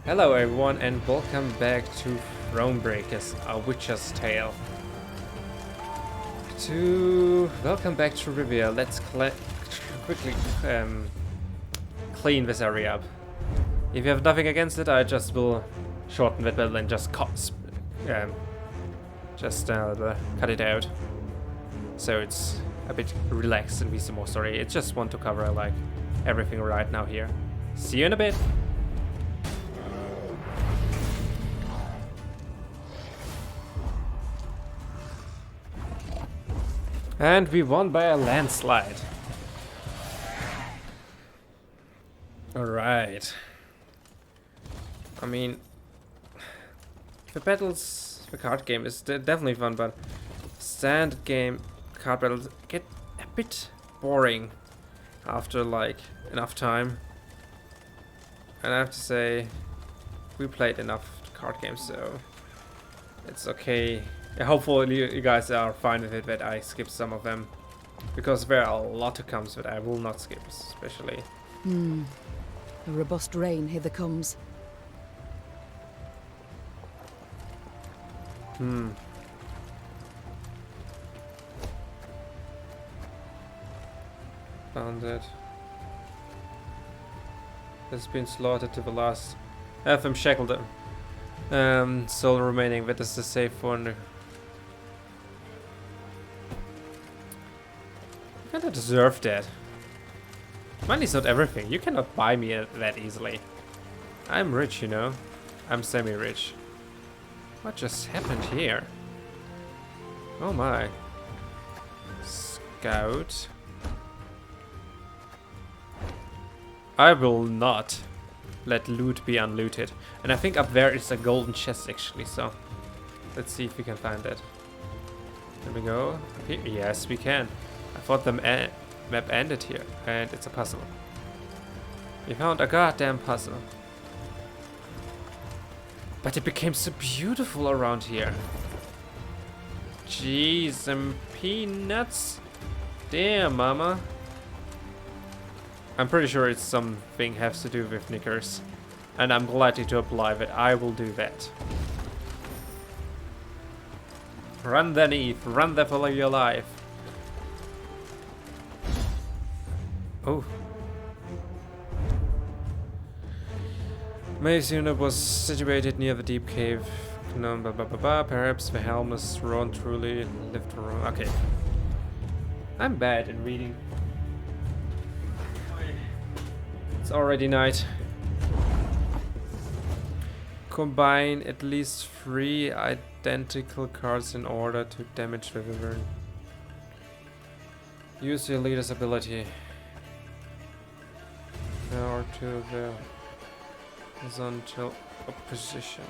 Hello everyone and welcome back to Thronebreaker, a Witcher's Tale. Welcome back to Rivia. Let's quickly clean this area up. If you have nothing against it, I just will shorten that battle and just cut it out. So it's a bit relaxed and be some more story. I just want to cover like everything right now here. See you in a bit. And we won by a landslide. Alright. I mean, the card game is definitely fun, but standard game card battles get a bit boring after like enough time. And I have to say, we played enough card games, so it's okay. Yeah, hopefully you guys are fine with it that I skip some of them, because there are a lot to come that I will not skip, especially. A robust rain hither comes. Found it. Has been slaughtered to the last. Have them shackled them. Soul remaining. That is the safe one. I kinda deserve that. Money's not everything. You cannot buy me that easily. I'm rich, you know. I'm semi-rich. What just happened here? Oh my. Scout. I will not let loot be unlooted. And I think up there is a golden chest actually, so let's see if we can find it. There we go. Okay. Yes, we can. I thought the map ended here, and it's a puzzle. We found a goddamn puzzle. But it became so beautiful around here. Jeez, and peanuts. Damn, mama. I'm pretty sure it's something has to do with knickers. And I'm glad to apply that. I will do that. Run there, Eve. Run there for your life. Oh. Meve's unit was situated near the deep cave. No, perhaps the helm is thrown truly lived around. Okay. I'm bad in reading. It's already night. Combine at least 3 identical cards in order to damage the wyvern. Use your leader's ability. Power to the horizontal opposition.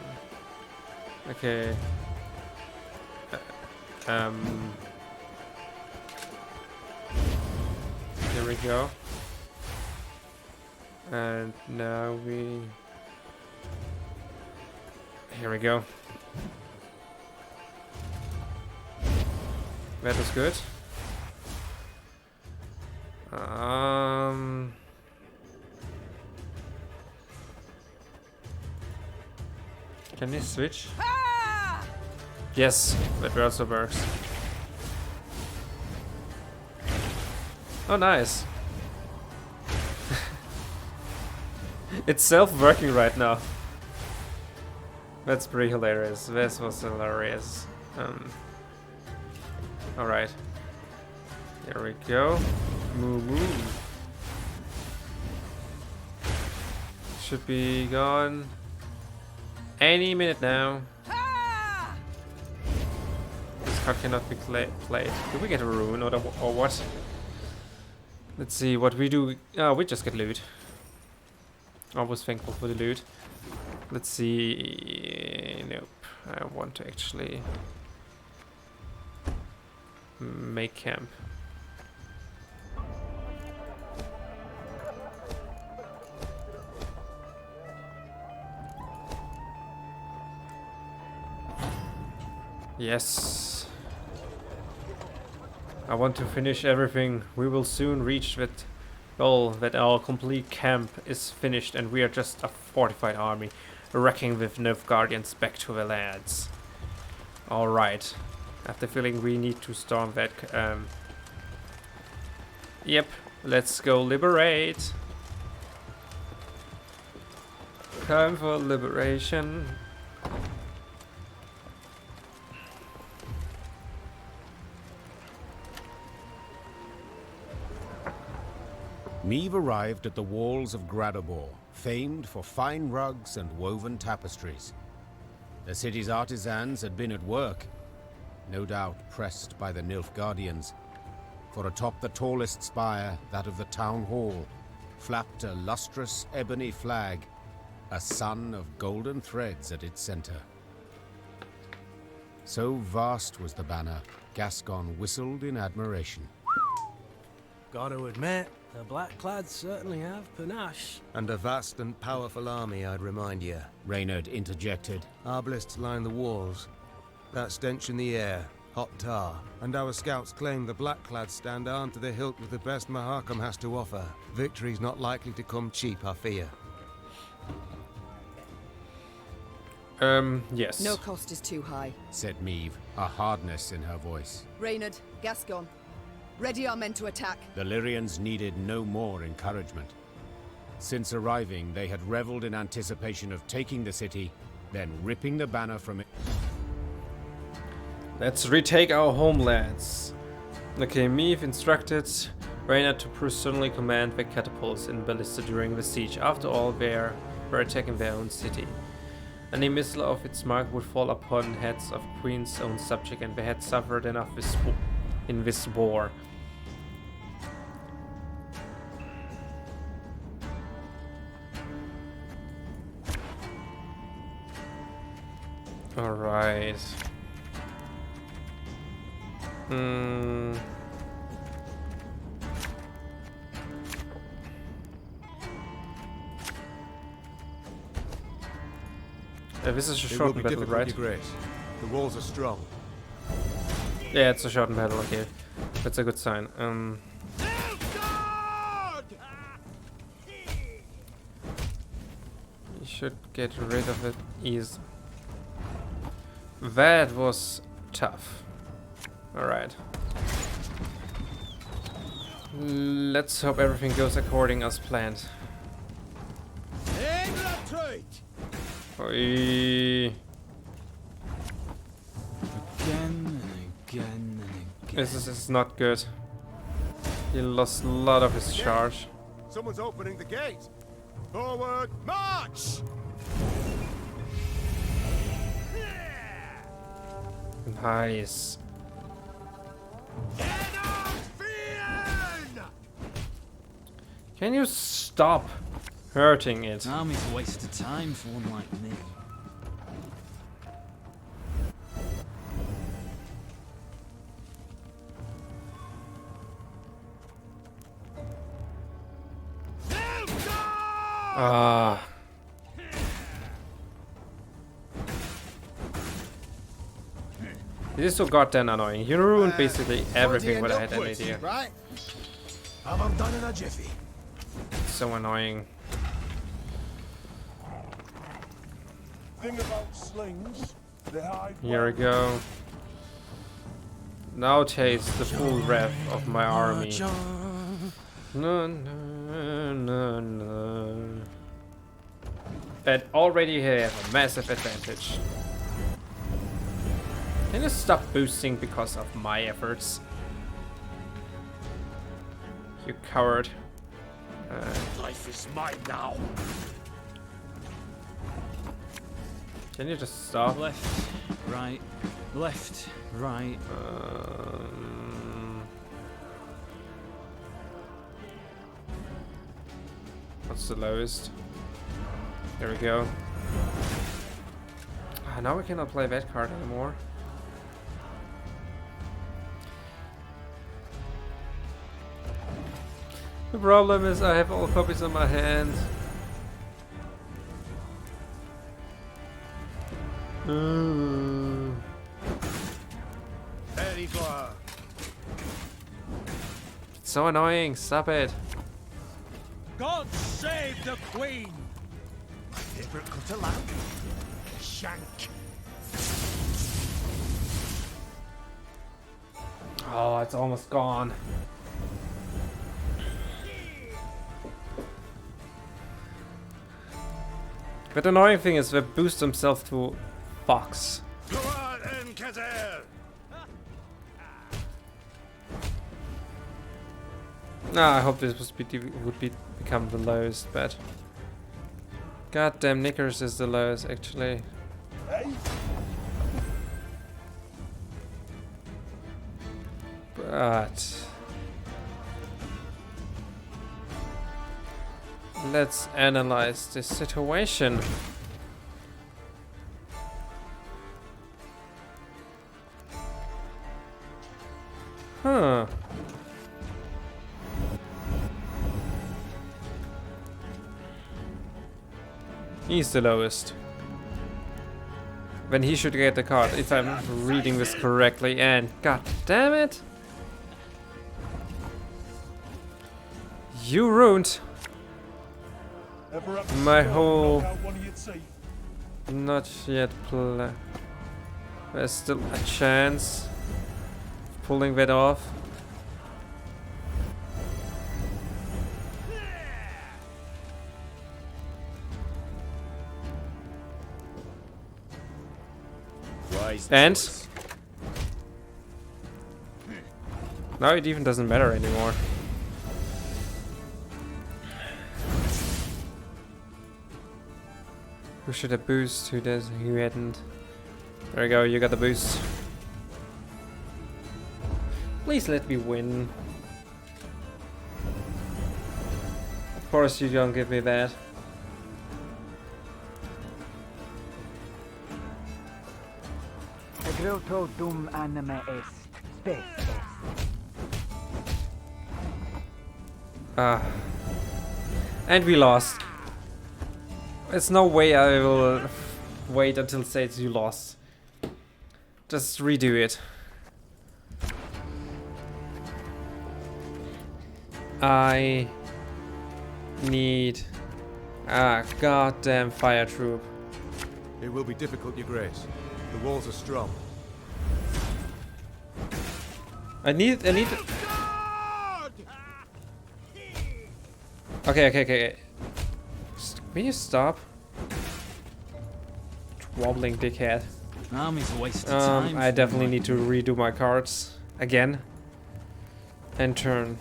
Okay. Here we go. And now here we go. That was good. Can you switch? Ah! Yes, that also works. Oh, nice. It's self-working right now. That's pretty hilarious. This was hilarious. Alright. Here we go. Moo. Should be gone any minute now. This card cannot be played. Do we get a rune or what? Let's see what we do. Oh, we just get loot. Always thankful for the loot. Let's see. Nope. I want to actually make camp. Yes. I want to finish everything. We will soon reach that goal that our complete camp is finished and we are just a fortified army. wrecking with Nilfgaardians back to the lands. Alright. I have the feeling we need to storm that. Yep, let's go liberate. Time for liberation. Meve arrived at the walls of Gradobor, famed for fine rugs and woven tapestries. The city's artisans had been at work, no doubt pressed by the Nilfgaardians, for atop the tallest spire, that of the town hall, flapped a lustrous ebony flag, a sun of golden threads at its center. So vast was the banner, Gascon whistled in admiration. Gotta admit, the Blackclads certainly have panache. And a vast and powerful army, I'd remind you. Reynard interjected. Arbalists line the walls. That stench in the air, hot tar. And our scouts claim the Blackclads stand armed to the hilt with the best Mahakam has to offer. Victory's not likely to come cheap, I fear. Yes. No cost is too high. Said Meve, a hardness in her voice. Reynard, Gascon, ready our men to attack. The Lyrians needed no more encouragement. Since arriving, they had reveled in anticipation of taking the city, then ripping the banner from it. Let's retake our homelands. Okay, Meve instructed Reynard to personally command the catapults in ballista during the siege. After all, they were attacking their own city. Any missile of its mark would fall upon heads of Queen's own subject, and they had suffered enough in this war. Alright. This is a short battle, right? Great. The walls are strong. Yeah, it's a short battle, okay. That's a good sign. You should get rid of it easy. That was tough. Alright. Let's hope everything goes according as planned. Oi. Again and again and again. This is not good. He lost a lot of his charge. Someone's opening the gate. Forward, march! Nice. Can you stop hurting it? Army's a waste of time for one like me. Ah. This is so goddamn annoying. You ruined basically everything what I had an idea. Right? I'm done in a jiffy. So annoying. Thing about slings, they hide. Here we go. Now taste the full wrath of my army. No, no, no, no. That already have a massive advantage. Can you stop boosting because of my efforts? You coward. Life is mine now. Can you just stop? Left, right, left, right. What's the lowest? There we go. Now we cannot play that card anymore. The problem is I have all copies in my hand. It's so annoying, stop it. God save the Queen! desperate cut of land. Shank. Oh, it's almost gone. But the annoying thing is they boost themselves to Fox. Nah, I hope this would become the lowest, but goddamn Knickers is the lowest actually. But let's analyze this situation. Huh. He's the lowest. Then he should get the card, if I'm reading this correctly, and god damn it! You ruined my whole not yet play. There's still a chance of pulling that off. And now it even doesn't matter anymore. Who should have boost? Who does? Who hadn't? There we go. You got the boost. Please let me win. Of course you don't give me that. Grotto dum anima est, spes est. Ah. And we lost. There's no way I will wait until it says you lost. Just redo it. I need a goddamn fire troop. It will be difficult, Your Grace. The walls are strong. I need Okay. Will you stop? Wobbling dickhead. Army's a waste of time. I definitely need to redo my cards again. And turn.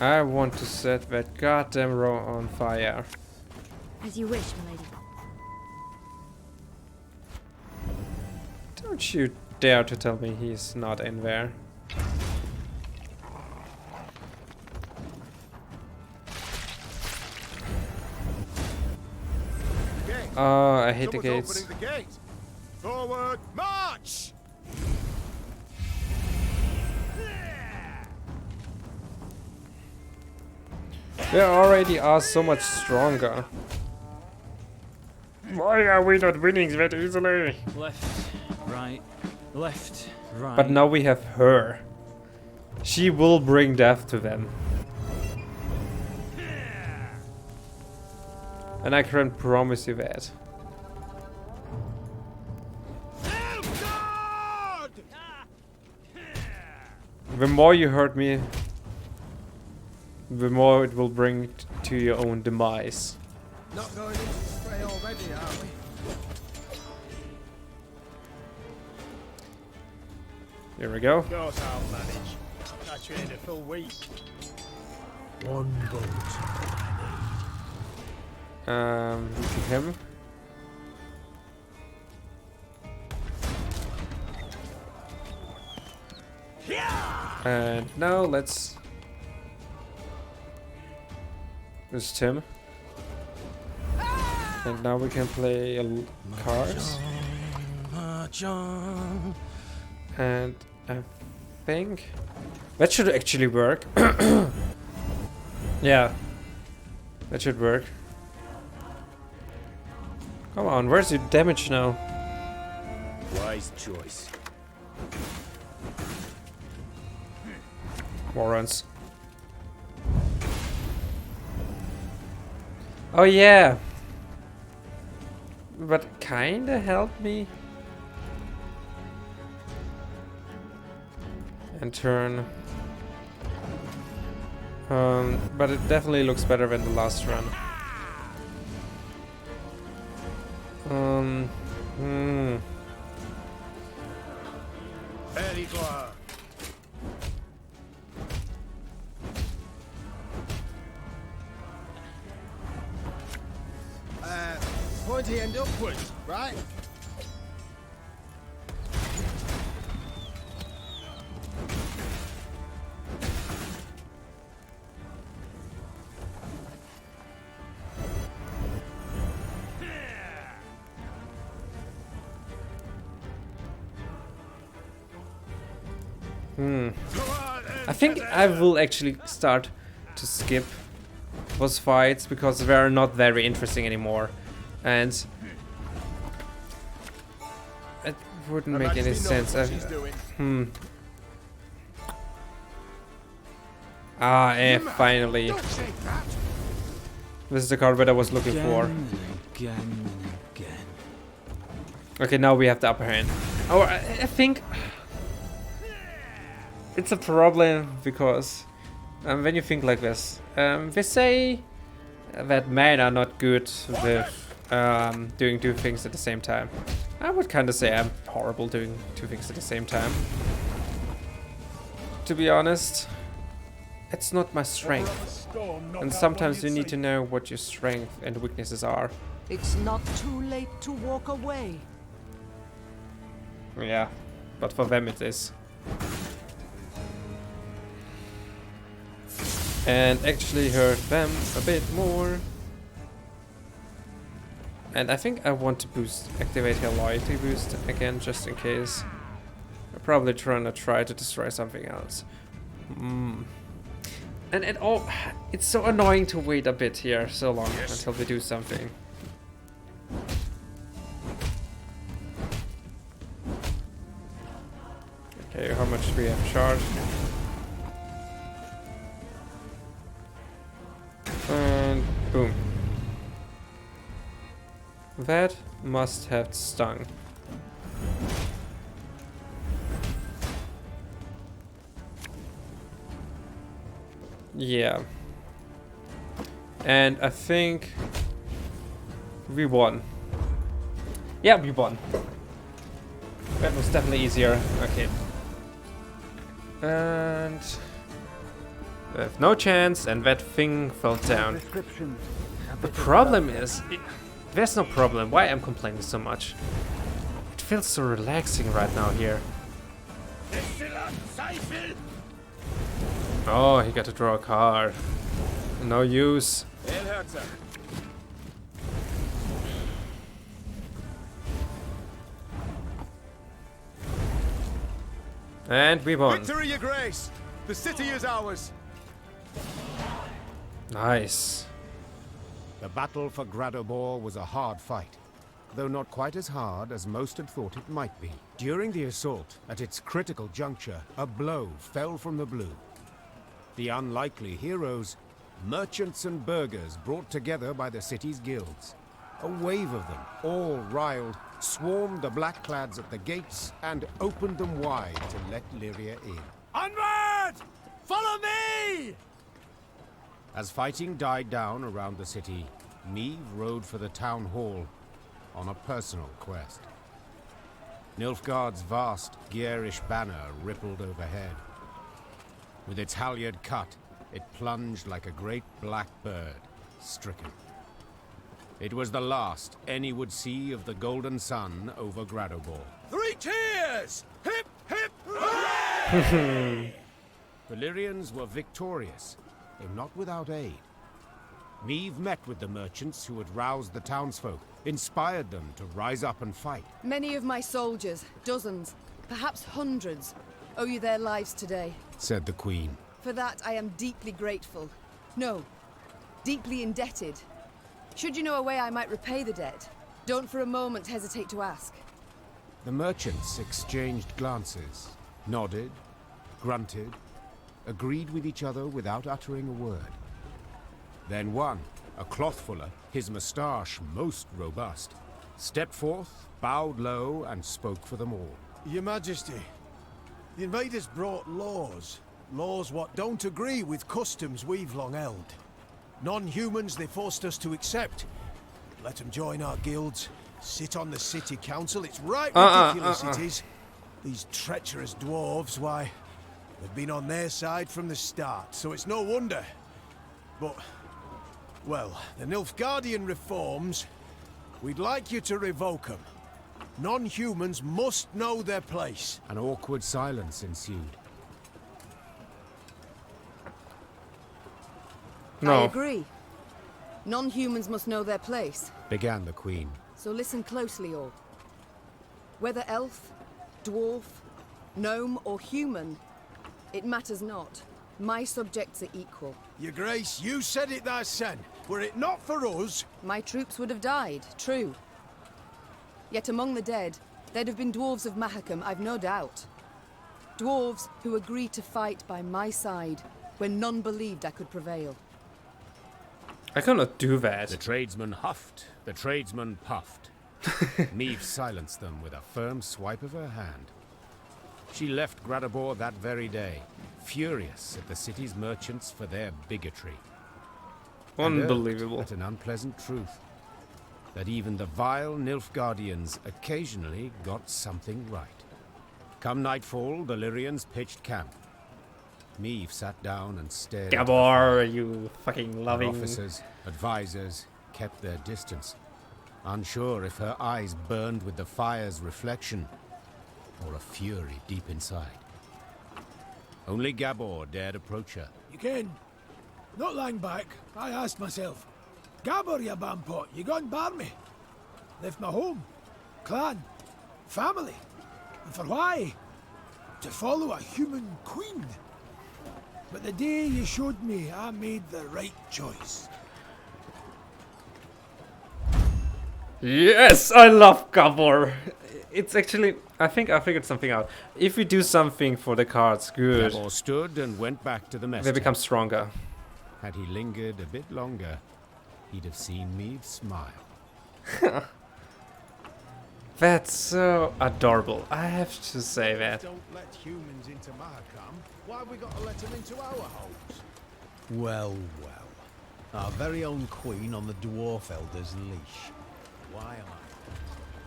I want to set that goddamn row on fire. As you wish, milady. Don't you dare to tell me he's not in there. Oh, I hate the gates. Opening the gate. Forward, march! They already are so much stronger. Why are we not winning that easily? Left, right, left, right. But now we have her. She will bring death to them. And I can promise you that. The more you hurt me, the more it will bring to your own demise. Not going into the fray already, are we? Here we go. Of course I'll manage. I trained a full week. One boat. Looking him. And now let's. This is Tim. And now we can play cards. And I think that should actually work. Yeah, that should work. Come on, where's your damage now? Wise choice. Warrants. Oh yeah. But kinda helped me. And turn. But it definitely looks better than the last run. Pointy end upwards, right? I think I will actually start to skip boss fights because they're not very interesting anymore. And it wouldn't make any sense. Finally. This is the card that I was looking for. Again and again. Okay, now we have the upper hand. Oh, I think it's a problem because when you think like this, they say that men are not good with doing two things at the same time. I would kind of say I'm horrible doing two things at the same time. To be honest, it's not my strength. And sometimes you need to know what your strength and weaknesses are. It's not too late to walk away. Yeah, but for them it is. And actually hurt them a bit more. And I think I want to activate her loyalty boost again, just in case. I'm probably trying to destroy something else. And it's so annoying to wait a bit here so long until they do something. Okay, how much do we have charged? And boom. That must have stung. Yeah. And I think we won. Yeah, we won. That was definitely easier. Okay. And we have no chance, and that thing fell down. The problem is, there's no problem. Why I'm complaining so much? It feels so relaxing right now here. Oh, he got to draw a card. No use. And we won. Victory, Your Grace! The city is ours! Nice. The battle for Gradobor was a hard fight, though not quite as hard as most had thought it might be. During the assault, at its critical juncture, a blow fell from the blue. The unlikely heroes, merchants and burghers brought together by the city's guilds. A wave of them, all riled, swarmed the blackclads at the gates and opened them wide to let Lyria in. Onward! Follow me! As fighting died down around the city, Meve rode for the town hall on a personal quest. Nilfgaard's vast, garish banner rippled overhead. With its halyard cut, it plunged like a great black bird, stricken. It was the last any would see of the golden sun over Gradobor. 3 cheers! Hip, hip, hooray! The Lyrians were victorious, though not without aid. Meve met with the merchants who had roused the townsfolk, inspired them to rise up and fight. Many of my soldiers, dozens, perhaps hundreds, owe you their lives today. Said the Queen. For that I am deeply grateful. No, deeply indebted. Should you know a way I might repay the debt, don't for a moment hesitate to ask. The merchants exchanged glances, nodded, grunted, agreed with each other without uttering a word. Then one, a clothfuller, his moustache most robust, stepped forth, bowed low, and spoke for them all. Your Majesty, the invaders brought laws. Laws what don't agree with customs we've long held. Non-humans they forced us to accept. Let them join our guilds, sit on the city council. It's right ridiculous it is. These treacherous dwarves, why, they've been on their side from the start, so it's no wonder. But, well, the Nilfgaardian reforms, we'd like you to revoke them. Non-humans must know their place. An awkward silence ensued. No. I agree. Non-humans must know their place. Began the Queen. So listen closely, all. Whether elf, dwarf, gnome, or human, it matters not. My subjects are equal. Your Grace, you said it thysen. Were it not for us... My troops would have died, true. Yet among the dead, there'd have been dwarves of Mahakam, I've no doubt. Dwarves who agreed to fight by my side when none believed I could prevail. I cannot do that. The tradesman huffed, the tradesman puffed. Meve silenced them with a firm swipe of her hand. She left Gradabor that very day, furious at the city's merchants for their bigotry. And Unbelievable. irked at an unpleasant truth, that even the vile Nilfgaardians occasionally got something right. Come nightfall, the Lyrians pitched camp. Meve sat down and stared. Gabor, you fucking Her loving. officers, advisors, kept their distance, unsure if her eyes burned with the fire's reflection or a fury deep inside. Only Gabor dared approach her. You ken, not long back, I asked myself, Gabor, you bampot, you gone bar me? Left my home, clan, family, and for why? To follow a human queen. But the day you showed me, I made the right choice. Yes, I love Gabor. It's actually, I think I figured something out. If we do something for the cards, good, Gabor stood and went back to the mess they tent. become stronger. Had he lingered a bit longer, he'd have seen Meve smile. That's so adorable. I have to say that. Don't let humans into Mahakam. Why we got to let them into our homes? Well, well. Our very own queen on the dwarf elder's leash. Why am I?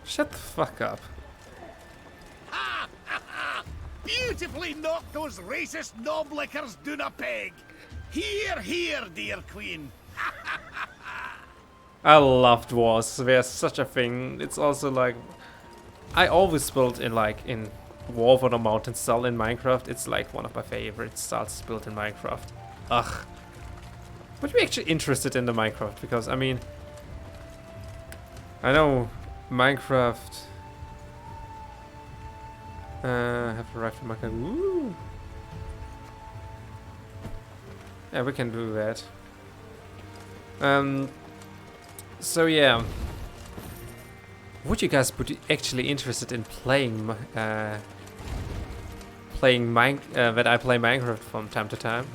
Shut the fuck up. Ha! Ha! Ha! Beautifully knocked those racist knoblickers down a peg. Here, here, dear queen. I love dwarves. They're such a thing. It's also like, I always built in War on a Mountain style in Minecraft. It's like one of my favorite styles built in Minecraft. Ugh. Would you be actually interested in the Minecraft? Because I mean, I know Minecraft. Have arrived in Minecraft. Woo. Yeah, we can do that. So yeah, would you guys be actually interested in playing when I play Minecraft from time to time?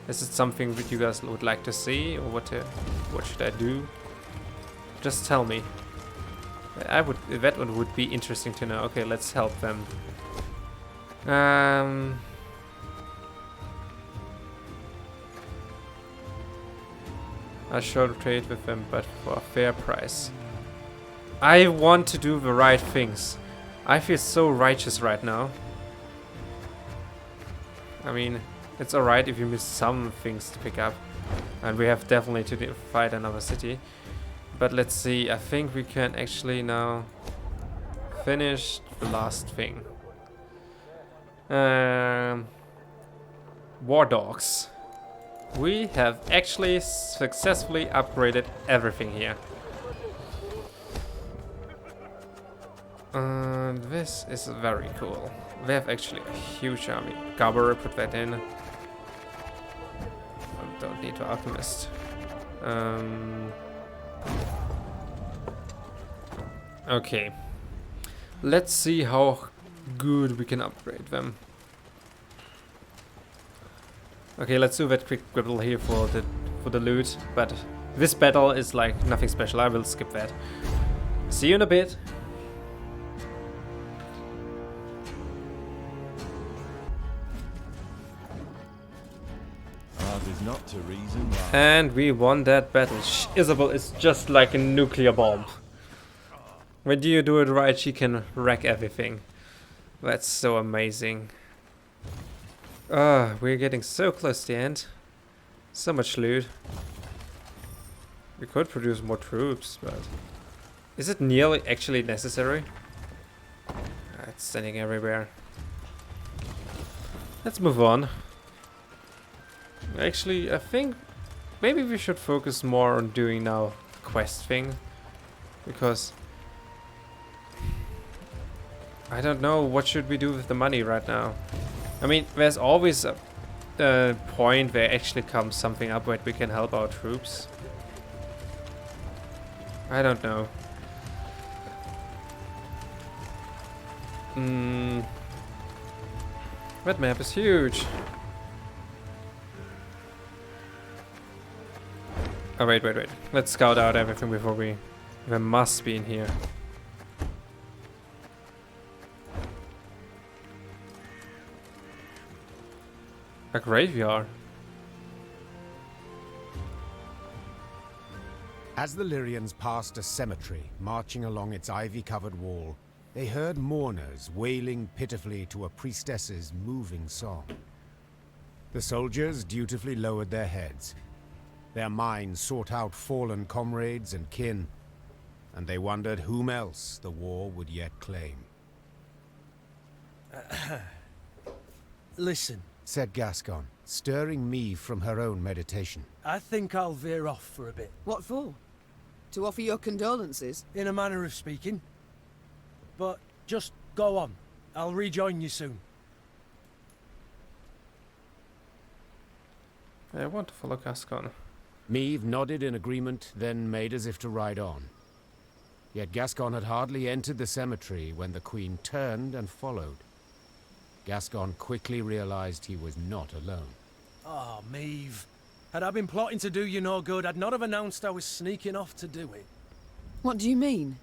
Is it something that you guys would like to see, or what should I do? Just tell me. That one would be interesting to know. Okay, let's help them. I should trade with them, but for a fair price. I want to do the right things. I feel so righteous right now. I mean, it's alright if you miss some things to pick up. And we have definitely to fight another city. But let's see, I think we can actually now finish the last thing. War dogs. We have actually successfully upgraded everything here. And this is very cool. We have actually a huge army. Gabor, put that in. I don't need to alchemist. Okay. Let's see how good we can upgrade them. Okay, let's do that quick gribble here for the loot, but This battle is like nothing special. I will skip that. See you in a bit. Not to reason why. And we won that battle. Isabel is just like a nuclear bomb. When you do it right, she can wreck everything. That's so amazing. We're getting so close to the end. So much loot. We could produce more troops, but is it nearly actually necessary? It's standing everywhere. Let's move on. Actually, I think maybe we should focus more on doing now the quest thing, because I don't know what should we do with the money right now. I mean, there's always a point where actually comes something up where we can help our troops. I don't know. That map is huge. Oh, wait. Let's scout out everything before we... There must be in here. A graveyard. As the Lyrians passed a cemetery, marching along its ivy-covered wall, they heard mourners wailing pitifully to a priestess's moving song. The soldiers dutifully lowered their heads. Their minds sought out fallen comrades and kin, and they wondered whom else the war would yet claim. Listen, said Gascon, stirring Meve from her own meditation. I think I'll veer off for a bit. What for? To offer your condolences? In a manner of speaking. But just go on. I'll rejoin you soon. I want to follow Gascon. Meve nodded in agreement, then made as if to ride on. Yet Gascon had hardly entered the cemetery when the Queen turned and followed. Gascon quickly realized he was not alone. Oh, Meve. Had I been plotting to do you no good, I'd not have announced I was sneaking off to do it. What do you mean?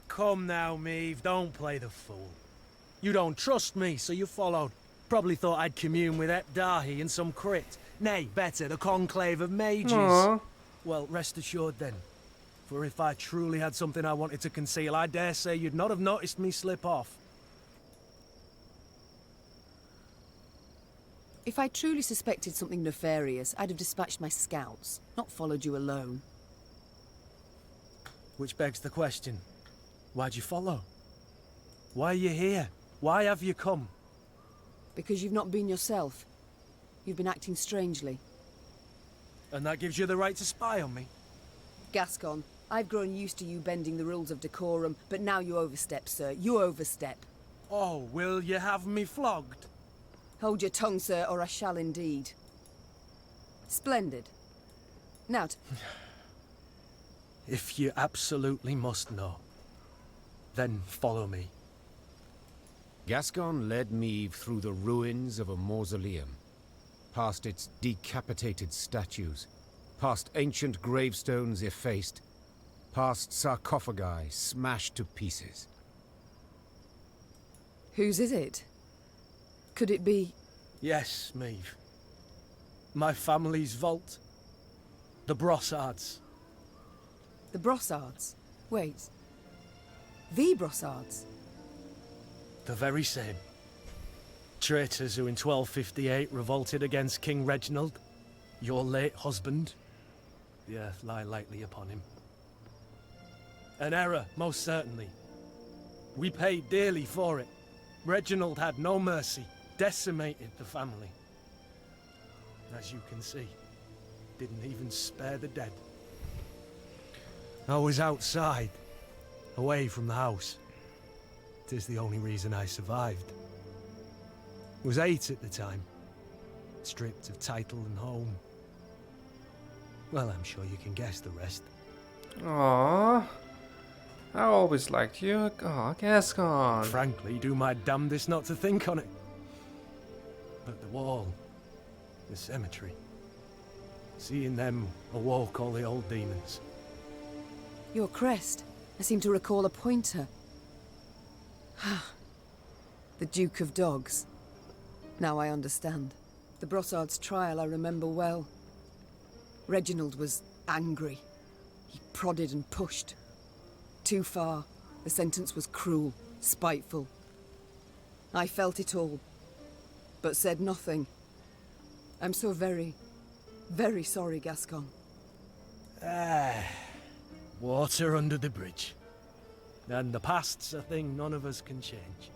Come now, Meve, don't play the fool. You don't trust me, so you followed. Probably thought I'd commune with Epdahi in some crypt. Nay, better, the conclave of mages. Aww. Well, rest assured then. For if I truly had something I wanted to conceal, I dare say you'd not have noticed me slip off. If I truly suspected something nefarious, I'd have dispatched my scouts, not followed you alone. Which begs the question, why'd you follow? Why are you here? Why have you come? Because you've not been yourself. You've been acting strangely. And that gives you the right to spy on me? Gascon, I've grown used to you bending the rules of decorum, but now you overstep, sir. You overstep. Oh, will you have me flogged? Hold your tongue, sir, or I shall indeed. Splendid. Now If you absolutely must know, then follow me. Gascon led Meve through the ruins of a mausoleum, past its decapitated statues, past ancient gravestones effaced, past sarcophagi smashed to pieces. Whose is it? Could it be... Yes, Meve. My family's vault. The Brossards. The Brossards? Wait. The Brossards? The very same. Traitors who in 1258 revolted against King Reginald, your late husband. The earth lie lightly upon him. An error, most certainly. We paid dearly for it. Reginald had no mercy, decimated the family. As you can see, didn't even spare the dead. I was outside, away from the house. 'Tis the only reason I survived. Was 8 at the time, stripped of title and home. Well, I'm sure you can guess the rest. Aww. I always liked you. Aw, Gascon. Frankly, do my damnedest not to think on it. But the wall, the cemetery, Seeing them awoke all the old demons. Your crest. I seem to recall a pointer. The Duke of Dogs. Now I understand. The Brossard's trial I remember well. Reginald was angry. He prodded and pushed. Too far. The sentence was cruel, spiteful. I felt it all, but said nothing. I'm so very, very sorry, Gascon. Water under the bridge. And the past's a thing none of us can change.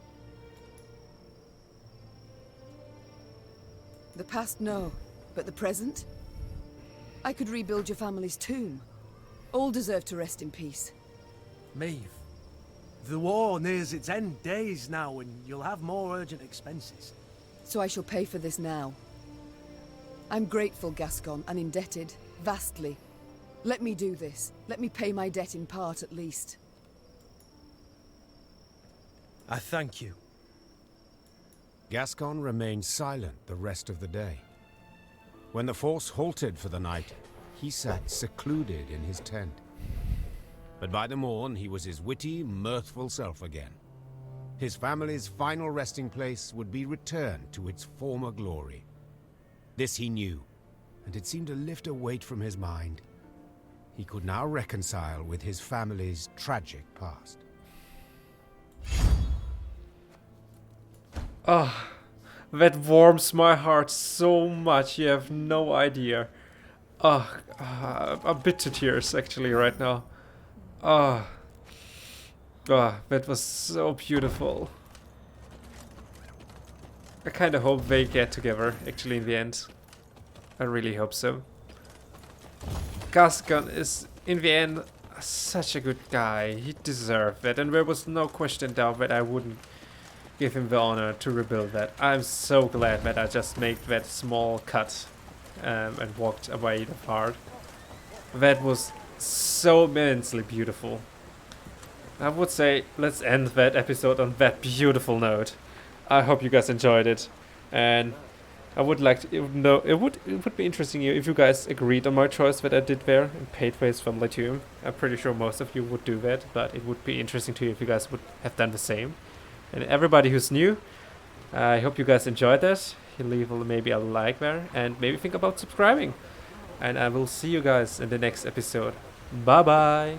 The past, no. But the present? I could rebuild your family's tomb. All deserve to rest in peace. Meve, the war nears its end days now, and you'll have more urgent expenses. So I shall pay for this now. I'm grateful, Gascon, and indebted, vastly. Let me do this. Let me pay my debt in part, at least. I thank you. Gascon remained silent the rest of the day. When the force halted for the night, he sat secluded in his tent. But by the morn, he was his witty, mirthful self again. His family's final resting place would be returned to its former glory. This he knew, and it seemed to lift a weight from his mind. He could now reconcile with his family's tragic past. Ah, that warms my heart so much, you have no idea. I'm a bit to tears actually right now. That was so beautiful. I kinda hope they get together actually in the end. I really hope so. Gascon is in the end such a good guy. He deserved that, and there was no question doubt that I wouldn't give him the honor to rebuild that. I'm so glad that I just made that small cut and walked away the part. That was so immensely beautiful. I would say let's end that episode on that beautiful note. I hope you guys enjoyed it, and I would like to know, it would be interesting if you guys agreed on my choice that I did there and paid for his family tomb. I'm pretty sure most of you would do that, but it would be interesting to you if you guys would have done the same. And everybody who's new, I hope you guys enjoyed that. You leave maybe a like there, and maybe think about subscribing. And I will see you guys in the next episode. Bye bye!